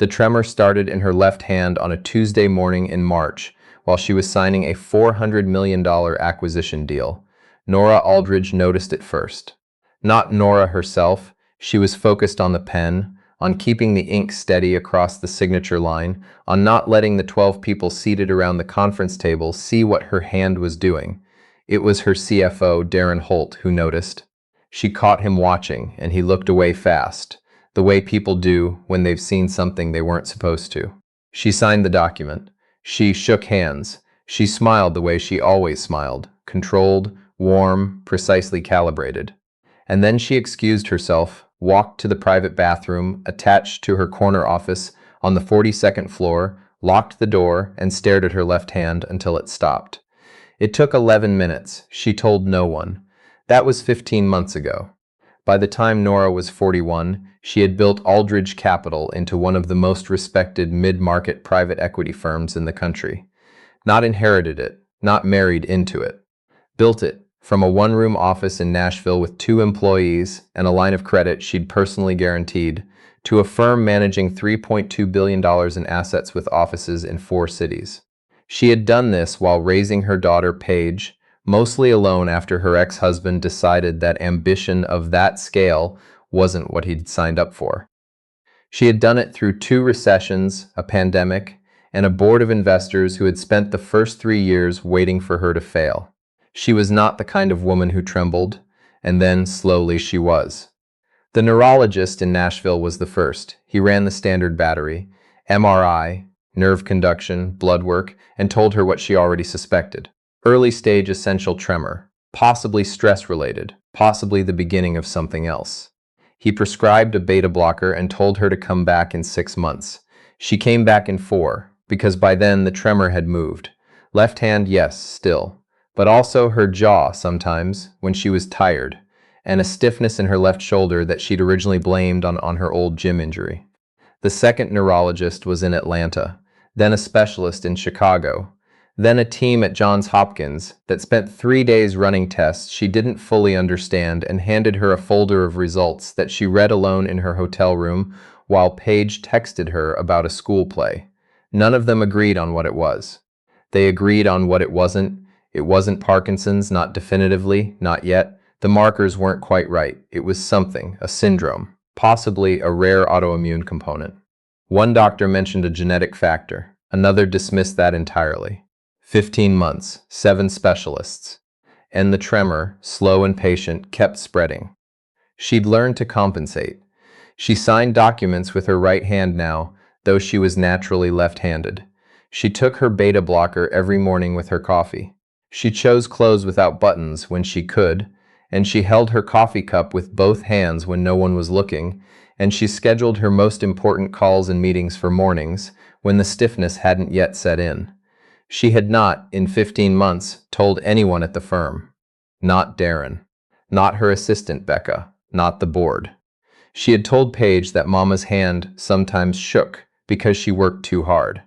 The tremor started in her left hand on a Tuesday morning in March while she was signing a $400 million acquisition deal. Nora Aldridge noticed it first. Not Nora herself, she was focused on the pen, on keeping the ink steady across the signature line, on not letting the 12 people seated around the conference table see what her hand was doing. It was her CFO, Darren Holt, who noticed. She caught him watching, and he looked away fast, the way people do when they've seen something they weren't supposed to. She signed the document. She shook hands. She smiled the way she always smiled, controlled, warm, precisely calibrated. And then she excused herself, walked to the private bathroom attached to her corner office on the 42nd floor, locked the door, and stared at her left hand until it stopped. It took 11 minutes. She told no one. That was 15 months ago. By the time Nora was 41, she had built Aldridge Capital into one of the most respected mid-market private equity firms in the country. Not inherited it, not married into it. Built it from a one-room office in Nashville with 2 employees and a line of credit she'd personally guaranteed, to a firm managing $3.2 billion in assets with offices in 4 cities. She had done this while raising her daughter Paige, mostly alone after her ex-husband decided that ambition of that scale wasn't what he'd signed up for. She had done it through 2 recessions, a pandemic, and a board of investors who had spent the first 3 years waiting for her to fail. She was not the kind of woman who trembled, and then, slowly, she was. The neurologist in Nashville was the first. He ran the standard battery, MRI, nerve conduction, blood work, and told her what she already suspected. Early-stage essential tremor, possibly stress-related, possibly the beginning of something else. He prescribed a beta blocker and told her to come back in 6 months. She came back in 4, because by then the tremor had moved. Left hand, yes, still. But also her jaw sometimes, when she was tired, and a stiffness in her left shoulder that she'd originally blamed on her old gym injury. The second neurologist was in Atlanta, then a specialist in Chicago, then a team at Johns Hopkins that spent 3 days running tests she didn't fully understand and handed her a folder of results that she read alone in her hotel room while Paige texted her about a school play. None of them agreed on what it was. They agreed on what it wasn't. It wasn't Parkinson's, not definitively, not yet. The markers weren't quite right. It was something, a syndrome, possibly a rare autoimmune component. One doctor mentioned a genetic factor. Another dismissed that entirely. 15 months, 7 specialists. And the tremor, slow and patient, kept spreading. She'd learned to compensate. She signed documents with her right hand now, though she was naturally left-handed. She took her beta blocker every morning with her coffee. She chose clothes without buttons when she could, and she held her coffee cup with both hands when no one was looking, and she scheduled her most important calls and meetings for mornings when the stiffness hadn't yet set in. She had not, in 15 months, told anyone at the firm. Not Darren. Not her assistant, Becca. Not the board. She had told Paige that Mama's hand sometimes shook because she worked too hard.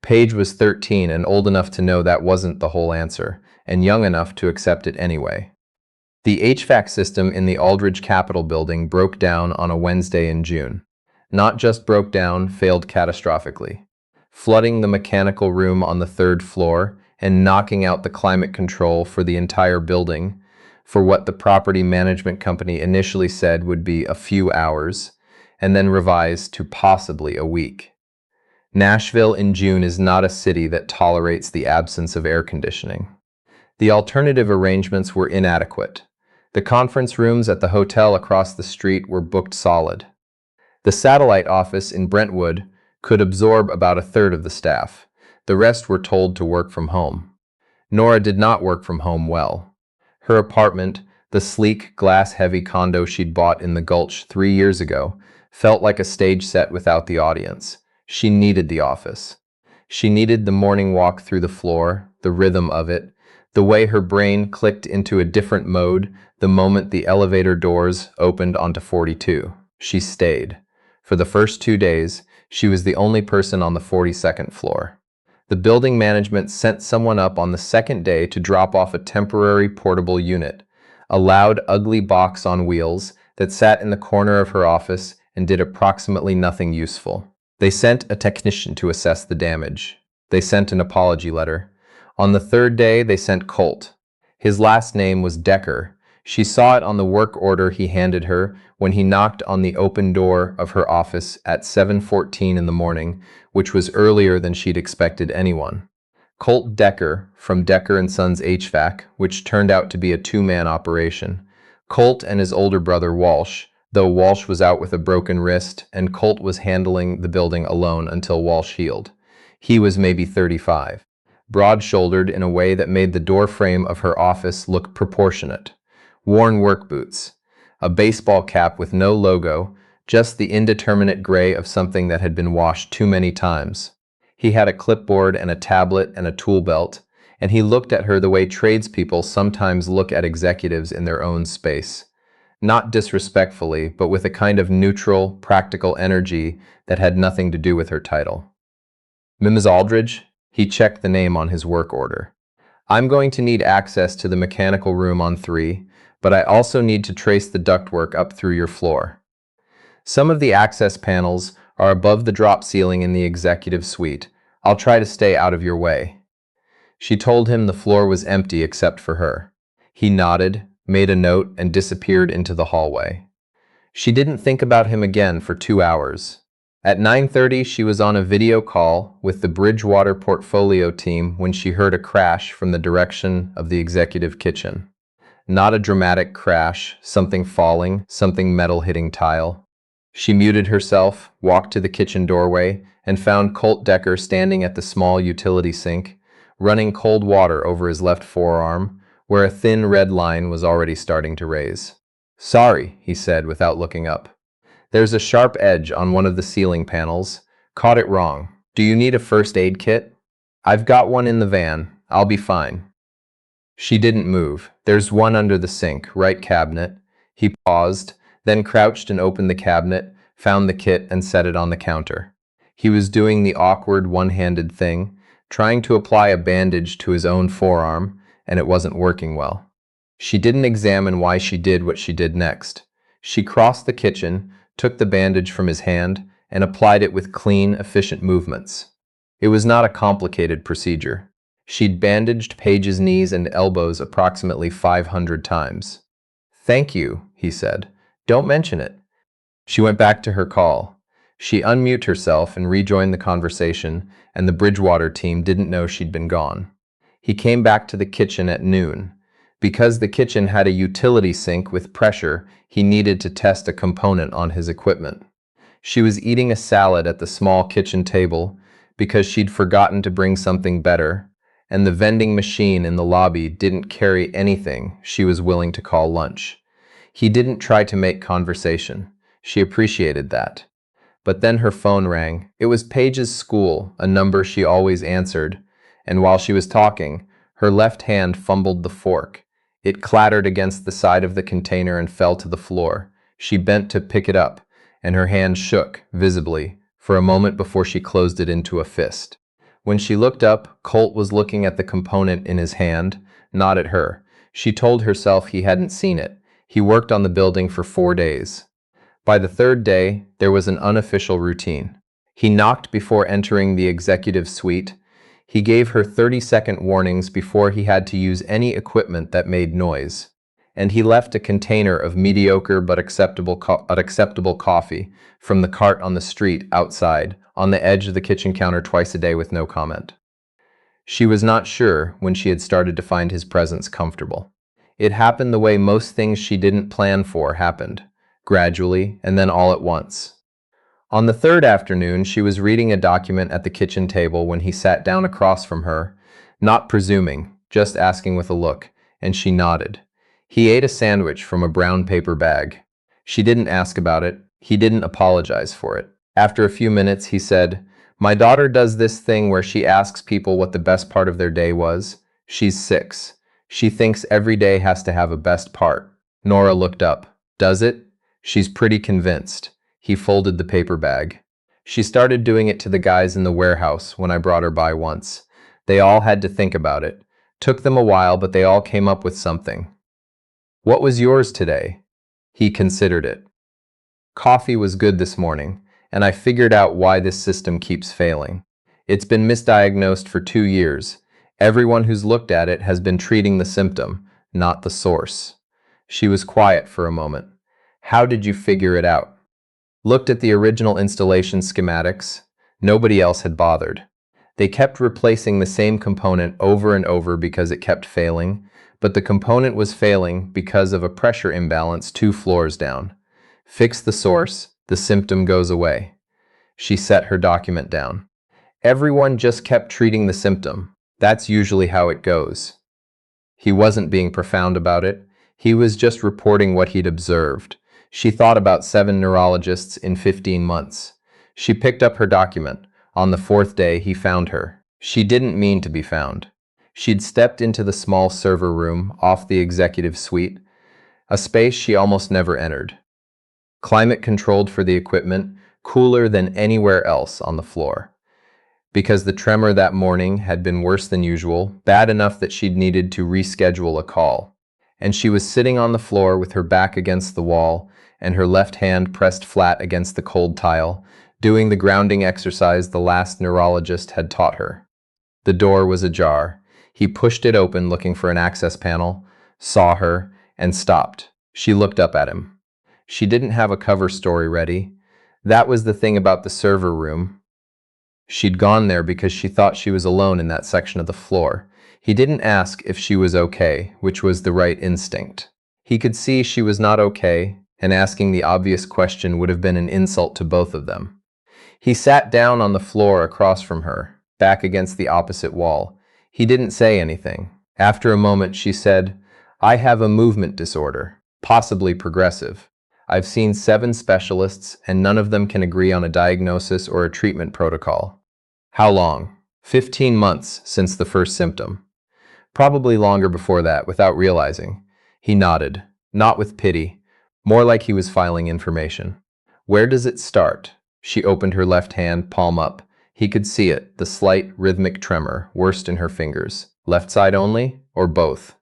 Paige was 13 and old enough to know that wasn't the whole answer, and young enough to accept it anyway. The HVAC system in the Aldridge Capitol building broke down on a Wednesday in June. Not just broke down, failed catastrophically, flooding the mechanical room on the 3rd floor and knocking out the climate control for the entire building for what the property management company initially said would be a few hours, and then revised to possibly a week. Nashville in June is not a city that tolerates the absence of air conditioning. The alternative arrangements were inadequate. The conference rooms at the hotel across the street were booked solid. The satellite office in Brentwood could absorb about 1/3 of the staff. The rest were told to work from home. Nora did not work from home well. Her apartment, the sleek, glass-heavy condo she'd bought in the Gulch 3 years ago, felt like a stage set without the audience. She needed the office. She needed the morning walk through the floor, the rhythm of it, the way her brain clicked into a different mode the moment the elevator doors opened onto 42. She stayed. For the first 2 days, she was the only person on the 42nd floor. The building management sent someone up on the 2nd day to drop off a temporary portable unit, a loud, ugly box on wheels that sat in the corner of her office and did approximately nothing useful. They sent a technician to assess the damage. They sent an apology letter. On the third day, they sent Colt. His last name was Decker. She saw it on the work order he handed her when he knocked on the open door of her office at 7:14 in the morning, which was earlier than she'd expected anyone. Colt Decker from Decker and Sons HVAC, which turned out to be a two-man operation. Colt and his older brother Walsh, though Walsh was out with a broken wrist and Colt was handling the building alone until Walsh healed. He was maybe 35. Broad-shouldered in a way that made the door frame of her office look proportionate. Worn work boots. A baseball cap with no logo, just the indeterminate gray of something that had been washed too many times. He had a clipboard and a tablet and a tool belt, and he looked at her the way tradespeople sometimes look at executives in their own space. Not disrespectfully, but with a kind of neutral, practical energy that had nothing to do with her title. Mrs. Aldridge? He checked the name on his work order. I'm going to need access to the mechanical room on 3, but I also need to trace the ductwork up through your floor. Some of the access panels are above the drop ceiling in the executive suite. I'll try to stay out of your way. She told him the floor was empty except for her. He nodded, made a note, and disappeared into the hallway. She didn't think about him again for 2 hours. At 9:30, she was on a video call with the Bridgewater portfolio team when she heard a crash from the direction of the executive kitchen. Not a dramatic crash, something falling, something metal hitting tile. She muted herself, walked to the kitchen doorway, and found Colt Decker standing at the small utility sink, running cold water over his left forearm, where a thin red line was already starting to raise. "Sorry," he said without looking up. "There's a sharp edge on one of the ceiling panels. Caught it wrong. Do you need a first aid kit?" "I've got one in the van. I'll be fine." She didn't move. "There's one under the sink, right cabinet." He paused, then crouched and opened the cabinet, found the kit and set it on the counter. He was doing the awkward one-handed thing, trying to apply a bandage to his own forearm, and it wasn't working well. She didn't examine why she did what she did next. She crossed the kitchen, took the bandage from his hand, and applied it with clean, efficient movements. It was not a complicated procedure. She'd bandaged Paige's knees and elbows approximately 500 times. "Thank you," he said. "Don't mention it." She went back to her call. She unmuted herself and rejoined the conversation, and the Bridgewater team didn't know she'd been gone. He came back to the kitchen at noon. Because the kitchen had a utility sink with pressure, he needed to test a component on his equipment. She was eating a salad at the small kitchen table because she'd forgotten to bring something better, and the vending machine in the lobby didn't carry anything she was willing to call lunch. He didn't try to make conversation. She appreciated that. But then her phone rang. It was Paige's school, a number she always answered, and while she was talking, her left hand fumbled the fork. It clattered against the side of the container and fell to the floor. She bent to pick it up, and her hand shook, visibly, for a moment before she closed it into a fist. When she looked up, Colt was looking at the component in his hand, not at her. She told herself he hadn't seen it. He worked on the building for 4 days. By the third day, there was an unofficial routine. He knocked before entering the executive suite. He gave her 30-second warnings before he had to use any equipment that made noise. And he left a container of mediocre but acceptable coffee from the cart on the street outside, on the edge of the kitchen counter twice a day with no comment. She was not sure when she had started to find his presence comfortable. It happened the way most things she didn't plan for happened, gradually and then all at once. On the third afternoon, she was reading a document at the kitchen table when he sat down across from her, not presuming, just asking with a look, and she nodded. He ate a sandwich from a brown paper bag. She didn't ask about it. He didn't apologize for it. After a few minutes, he said, "My daughter does this thing where she asks people what the best part of their day was. She's 6. She thinks every day has to have a best part." Nora looked up. "Does it?" "She's pretty convinced." He folded the paper bag. "She started doing it to the guys in the warehouse when I brought her by once. They all had to think about it. Took them a while, but they all came up with something." "What was yours today?" He considered it. "Coffee was good this morning, and I figured out why this system keeps failing. It's been misdiagnosed for 2 years. Everyone who's looked at it has been treating the symptom, not the source. She was quiet for a moment. How did you figure it out? Looked at the original installation schematics. Nobody else had bothered. They kept replacing the same component over and over because it kept failing, but the component was failing because of a pressure imbalance 2 floors down. Fix the source, the symptom goes away. She set her document down. Everyone just kept treating the symptom. That's usually how it goes. He wasn't being profound about it. He was just reporting what he'd observed. She thought about 7 neurologists in 15 months. She picked up her document. On the 4th day, he found her. She didn't mean to be found. She'd stepped into the small server room off the executive suite, a space she almost never entered. Climate controlled for the equipment, cooler than anywhere else on the floor. Because the tremor that morning had been worse than usual, bad enough that she'd needed to reschedule a call. And she was sitting on the floor with her back against the wall and her left hand pressed flat against the cold tile, doing the grounding exercise the last neurologist had taught her. The door was ajar. He pushed it open looking for an access panel, saw her, and stopped. She looked up at him. She didn't have a cover story ready. That was the thing about the server room. She'd gone there because she thought she was alone in that section of the floor. He didn't ask if she was okay, which was the right instinct. He could see she was not okay, and asking the obvious question would have been an insult to both of them. He sat down on the floor across from her, back against the opposite wall. He didn't say anything. After a moment, she said, "I have a movement disorder, possibly progressive. I've seen 7 specialists, and none of them can agree on a diagnosis or a treatment protocol." How long? 15 months since the first symptom. Probably longer before that, without realizing. He nodded, not with pity, more like he was filing information. Where does it start? She opened her left hand, palm up. He could see it, the slight, rhythmic tremor, worst in her fingers. Left side only, or both?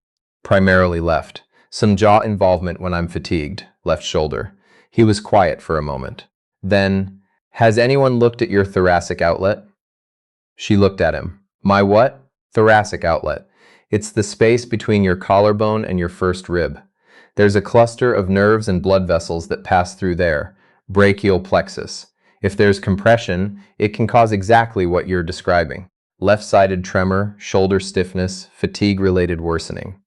Primarily left. Some jaw involvement when I'm fatigued. Left shoulder. He was quiet for a moment. Then, has anyone looked at your thoracic outlet? She looked at him. My what? Thoracic outlet. It's the space between your collarbone and your first rib. There's a cluster of nerves and blood vessels that pass through there, brachial plexus. If there's compression, it can cause exactly what you're describing. Left-sided tremor, shoulder stiffness, fatigue-related worsening.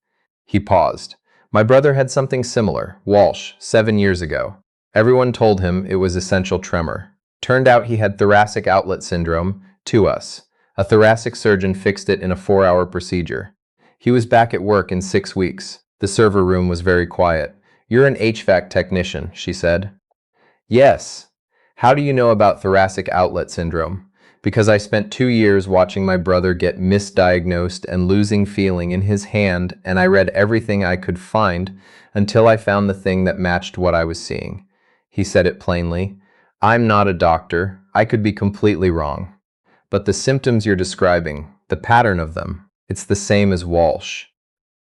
He paused. My brother had something similar, Walsh, 7 years ago. Everyone told him it was essential tremor. Turned out he had thoracic outlet syndrome, to us. A thoracic surgeon fixed it in a 4-hour procedure. He was back at work in 6 weeks. The server room was very quiet. You're an HVAC technician, she said. Yes. How do you know about thoracic outlet syndrome? Because I spent 2 years watching my brother get misdiagnosed and losing feeling in his hand, and I read everything I could find until I found the thing that matched what I was seeing. He said it plainly. I'm not a doctor. I could be completely wrong. But the symptoms you're describing, the pattern of them, it's the same as Walsh.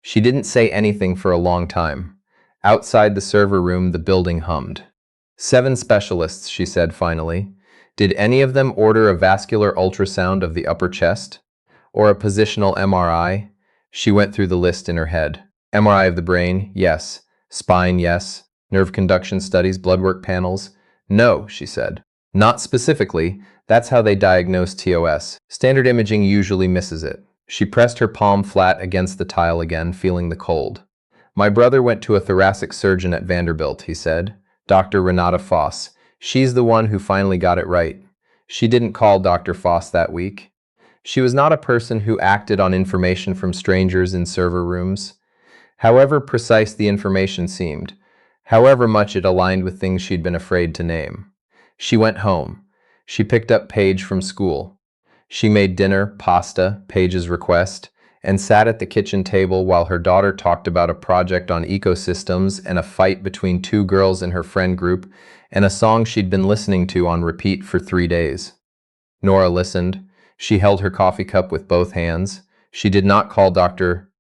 She didn't say anything for a long time. Outside the server room, the building hummed. 7 specialists, she said finally. Did any of them order a vascular ultrasound of the upper chest? Or a positional MRI? She went through the list in her head. MRI of the brain, yes. Spine, yes. Nerve conduction studies, blood work panels? No, she said. Not specifically. That's how they diagnose TOS. Standard imaging usually misses it. She pressed her palm flat against the tile again, feeling the cold. My brother went to a thoracic surgeon at Vanderbilt, he said. Dr. Renata Foss. She's the one who finally got it right. She didn't call Dr. Foss that week. She was not a person who acted on information from strangers in server rooms. However precise the information seemed, however much it aligned with things she'd been afraid to name. She went home. She picked up Paige from school. She made dinner, pasta, Paige's request, and sat at the kitchen table while her daughter talked about a project on ecosystems and a fight between 2 girls in her friend group and a song she'd been listening to on repeat for 3 days. Nora listened. She held her coffee cup with both hands. She did not call Dr.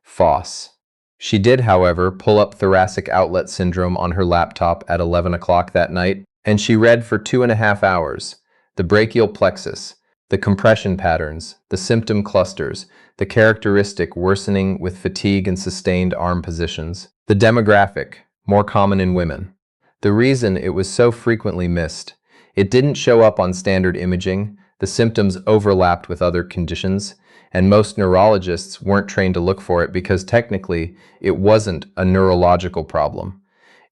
Foss. She did, however, pull up thoracic outlet syndrome on her laptop at 11 o'clock that night And she read for 2.5 hours. The brachial plexus, the compression patterns, the symptom clusters, the characteristic worsening with fatigue and sustained arm positions, the demographic, more common in women. The reason it was so frequently missed, it didn't show up on standard imaging, the symptoms overlapped with other conditions, and most neurologists weren't trained to look for it because technically it wasn't a neurological problem.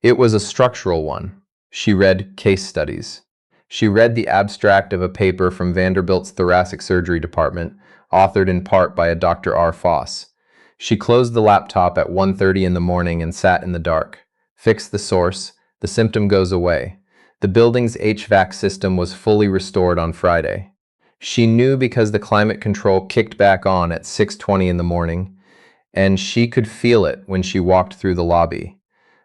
It was a structural one. She read case studies. She read the abstract of a paper from Vanderbilt's thoracic surgery department, authored in part by a Dr. R. Foss. She closed the laptop at 1:30 in the morning and sat in the dark. Fix the source. The symptom goes away. The building's HVAC system was fully restored on Friday. She knew because the climate control kicked back on at 6:20 in the morning, and she could feel it when she walked through the lobby.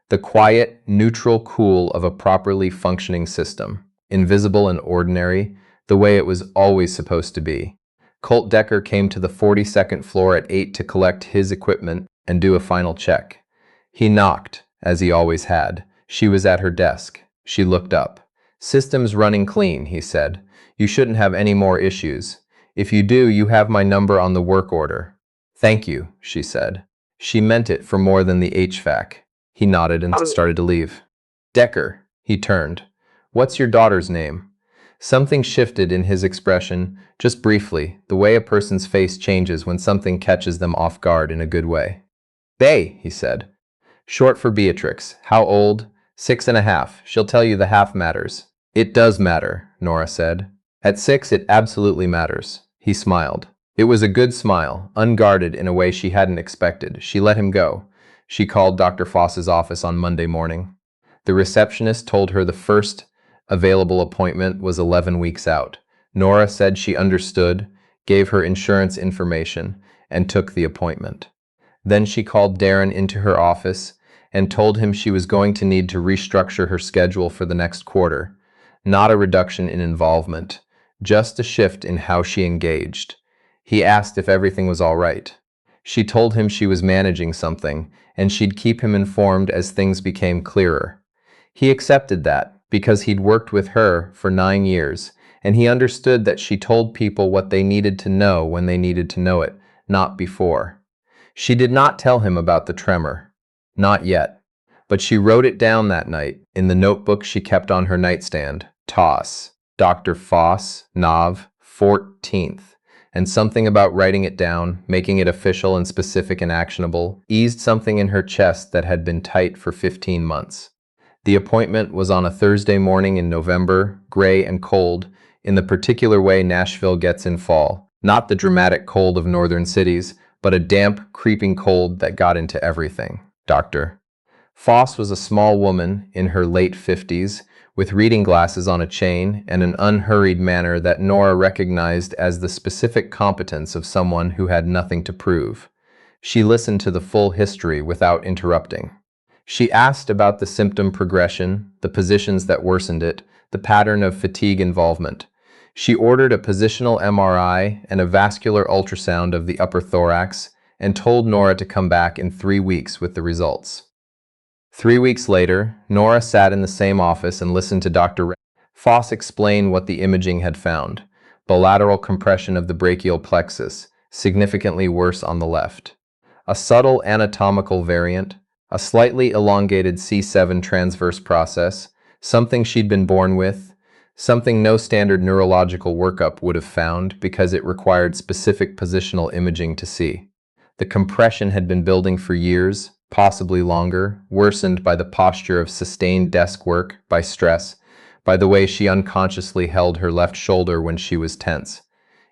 The quiet, neutral cool of a properly functioning system, invisible and ordinary, the way it was always supposed to be. Colt Decker came to the 42nd floor at 8 to collect his equipment and do a final check. He knocked, as he always had. She was at her desk. She looked up. "System's running clean," he said. "You shouldn't have any more issues. If you do, you have my number on the work order." "Thank you," she said. She meant it for more than the HVAC. He nodded and started to leave. "Decker," he turned. "What's your daughter's name?" Something shifted in his expression, just briefly, the way a person's face changes when something catches them off guard in a good way. "Bay," he said. "Short for Beatrix. How old?" 6.5. She'll tell you the half matters. "It does matter," Nora said. "At 6, it absolutely matters." He smiled. It was a good smile, unguarded in a way she hadn't expected. She let him go. She called Dr. Foss's office on Monday morning. The receptionist told her the first available appointment was 11 weeks out. Nora said she understood, gave her insurance information, and took the appointment. Then she called Darren into her office and told him she was going to need to restructure her schedule for the next quarter. Not a reduction in involvement, just a shift in how she engaged. He asked if everything was all right. She told him she was managing something, and she'd keep him informed as things became clearer. He accepted that, because he'd worked with her for 9 years, and he understood that she told people what they needed to know when they needed to know it, not before. She did not tell him about the tremor. Not yet. But she wrote it down that night, in the notebook she kept on her nightstand. Toss. Dr. Foss, Nav, 14th. And something about writing it down, making it official and specific and actionable, eased something in her chest that had been tight for 15 months. The appointment was on a Thursday morning in November, gray and cold, in the particular way Nashville gets in fall. Not the dramatic cold of northern cities, but a damp, creeping cold that got into everything. Dr. Foss was a small woman in her late 50s, with reading glasses on a chain and an unhurried manner that Nora recognized as the specific competence of someone who had nothing to prove. She listened to the full history without interrupting. She asked about the symptom progression, the positions that worsened it, the pattern of fatigue involvement. She ordered a positional MRI and a vascular ultrasound of the upper thorax and told Nora to come back in 3 weeks with the results. 3 weeks later, Nora sat in the same office and listened to Dr. Foss explain what the imaging had found. Bilateral compression of the brachial plexus, significantly worse on the left. A subtle anatomical variant, a slightly elongated C7 transverse process, something she'd been born with, something no standard neurological workup would have found because it required specific positional imaging to see. The compression had been building for years, possibly longer, worsened by the posture of sustained desk work, by stress, by the way she unconsciously held her left shoulder when she was tense.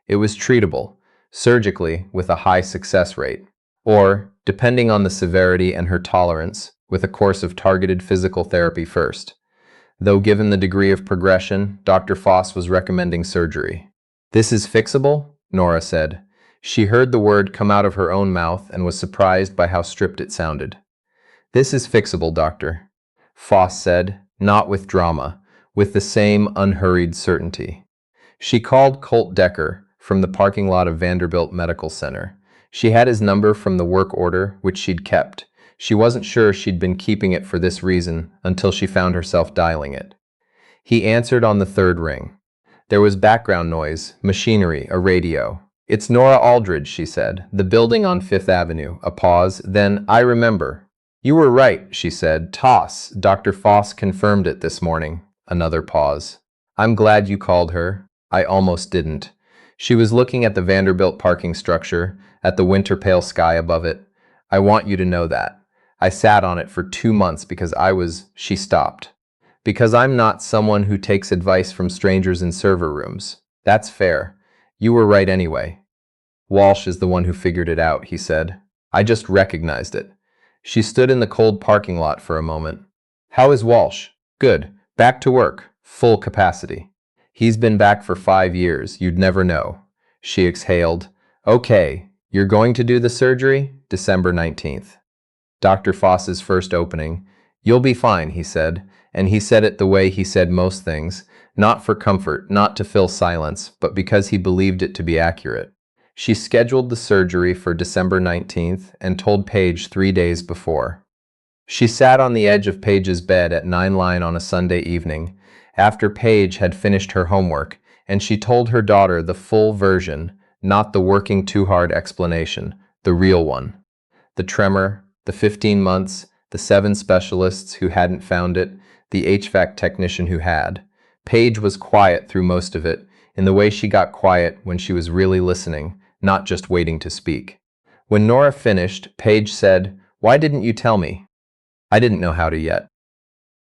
It was treatable, surgically, with a high success rate, or, depending on the severity and her tolerance, with a course of targeted physical therapy first. Though given the degree of progression, Dr. Foss was recommending surgery. "This is fixable?" Nora said. She heard the word come out of her own mouth and was surprised by how stripped it sounded. "This is fixable, doctor," Foss said, not with drama, with the same unhurried certainty. She called Colt Decker from the parking lot of Vanderbilt Medical Center. She had his number from the work order, which she'd kept. She wasn't sure she'd been keeping it for this reason until she found herself dialing it. He answered on the third ring. There was background noise, machinery, a radio. "It's Nora Aldridge," she said. "The building on Fifth Avenue." A pause. Then, "I remember." "You were right," she said. "Toss. Dr. Foss confirmed it this morning." Another pause. "I'm glad you called her." "I almost didn't." She was looking at the Vanderbilt parking structure, at the winter pale sky above it. "I want you to know that. I sat on it for 2 months because She stopped. "Because I'm not someone who takes advice from strangers in server rooms." "That's fair. You were right anyway." "Walsh is the one who figured it out," he said. "I just recognized it." She stood in the cold parking lot for a moment. "How is Walsh?" "Good. Back to work. Full capacity." "He's been back for 5 years. You'd never know." She exhaled. "Okay. You're going to do the surgery?" December 19th. Dr. Foss's first opening. "You'll be fine," he said. And he said it the way he said most things, not for comfort, not to fill silence, but because he believed it to be accurate. She scheduled the surgery for December 19th and told Paige 3 days before. She sat on the edge of Paige's bed at 9 on a Sunday evening, after Paige had finished her homework, and she told her daughter the full version, not the working too hard explanation, the real one. The tremor, the 15 months, the 7 specialists who hadn't found it, the HVAC technician who had. Paige was quiet through most of it, in the way she got quiet when she was really listening, not just waiting to speak. When Nora finished, Paige said, "Why didn't you tell me?" "I didn't know how to yet."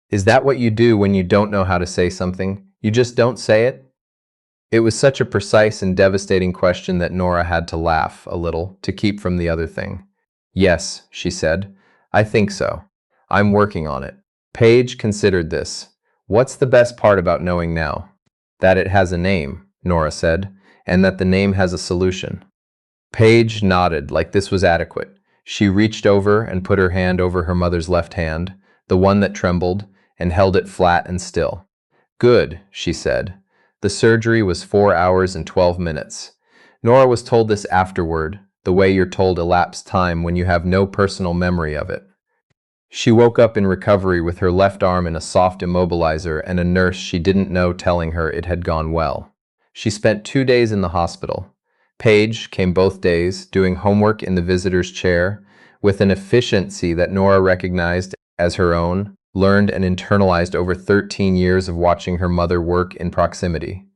"Is that what you do when you don't know how to say something? You just don't say it?" It was such a precise and devastating question that Nora had to laugh a little to keep from the other thing. "Yes," she said. "I think so. I'm working on it." Paige considered this. "What's the best part about knowing now?" "That it has a name," Nora said, "and that the name has a solution." Paige nodded like this was adequate. She reached over and put her hand over her mother's left hand, the one that trembled, and held it flat and still. "Good," she said. The surgery was 4 hours and 12 minutes. Nora was told this afterward, the way you're told elapsed time when you have no personal memory of it. She woke up in recovery with her left arm in a soft immobilizer and a nurse she didn't know telling her it had gone well. She spent 2 days in the hospital. Paige came both days, doing homework in the visitor's chair, with an efficiency that Nora recognized as her own, learned and internalized over 13 years of watching her mother work in proximity.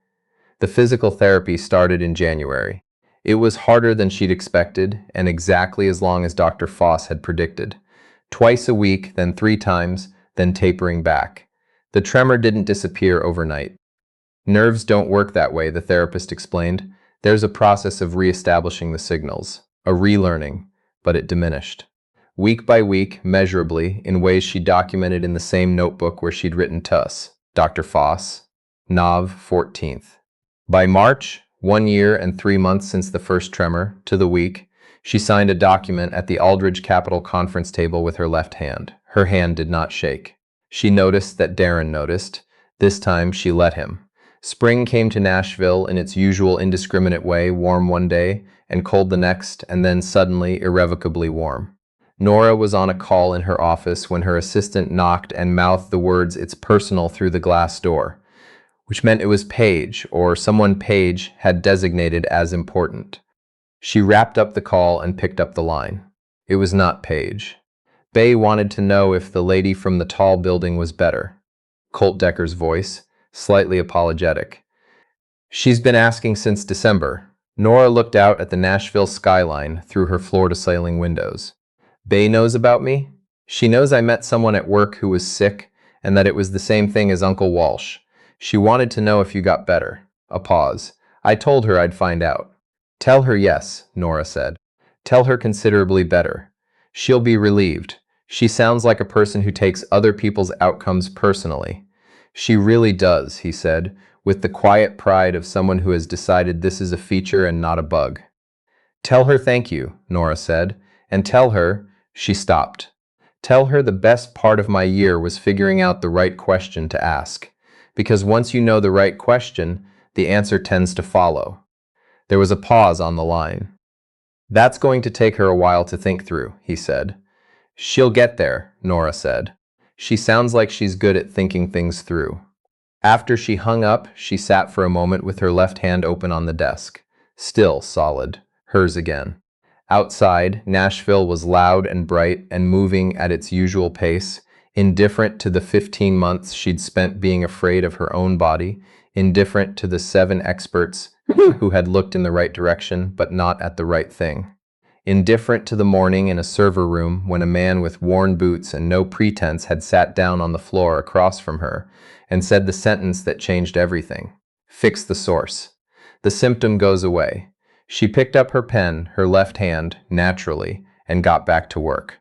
The physical therapy started in January. It was harder than she'd expected, and exactly as long as Dr. Foss had predicted. Twice a week, then 3 times, then tapering back. The tremor didn't disappear overnight. Nerves don't work that way, the therapist explained. There's a process of reestablishing the signals, a relearning, but it diminished. Week by week, measurably, in ways she documented in the same notebook where she'd written to us, Dr. Foss, Nov 14th. By March, 1 year and 3 months since the first tremor, to the week, she signed a document at the Aldridge Capitol conference table with her left hand. Her hand did not shake. She noticed that Darren noticed. This time, she let him. Spring came to Nashville in its usual indiscriminate way, warm one day and cold the next, and then suddenly, irrevocably warm. Nora was on a call in her office when her assistant knocked and mouthed the words, "It's personal," through the glass door, which meant it was Paige, or someone Paige had designated as important. She wrapped up the call and picked up the line. It was not Paige. Bay wanted to know if the lady from the tall building was better. Colt Decker's voice, slightly apologetic. "She's been asking since December." Nora looked out at the Nashville skyline through her floor-to-ceiling windows. "Bay knows about me? She knows I met someone at work who was sick and that it was the same thing as Uncle Walsh. She wanted to know if you got better." A pause. "I told her I'd find out." "Tell her yes," Nora said. "Tell her considerably better. She'll be relieved. She sounds like a person who takes other people's outcomes personally." "She really does," he said, with the quiet pride of someone who has decided this is a feature and not a bug. "Tell her thank you," Nora said, "and tell her—" She stopped. "Tell her the best part of my year was figuring out the right question to ask. Because once you know the right question, the answer tends to follow." There was a pause on the line. "That's going to take her a while to think through," he said. "She'll get there," Nora said. "She sounds like she's good at thinking things through." After she hung up, she sat for a moment with her left hand open on the desk. Still solid. Hers again. Outside, Nashville was loud and bright and moving at its usual pace, indifferent to the 15 months she'd spent being afraid of her own body, indifferent to the 7 experts who had looked in the right direction but not at the right thing. Indifferent to the morning in a server room when a man with worn boots and no pretense had sat down on the floor across from her and said the sentence that changed everything. Fix the source. The symptom goes away. She picked up her pen, her left hand, naturally, and got back to work.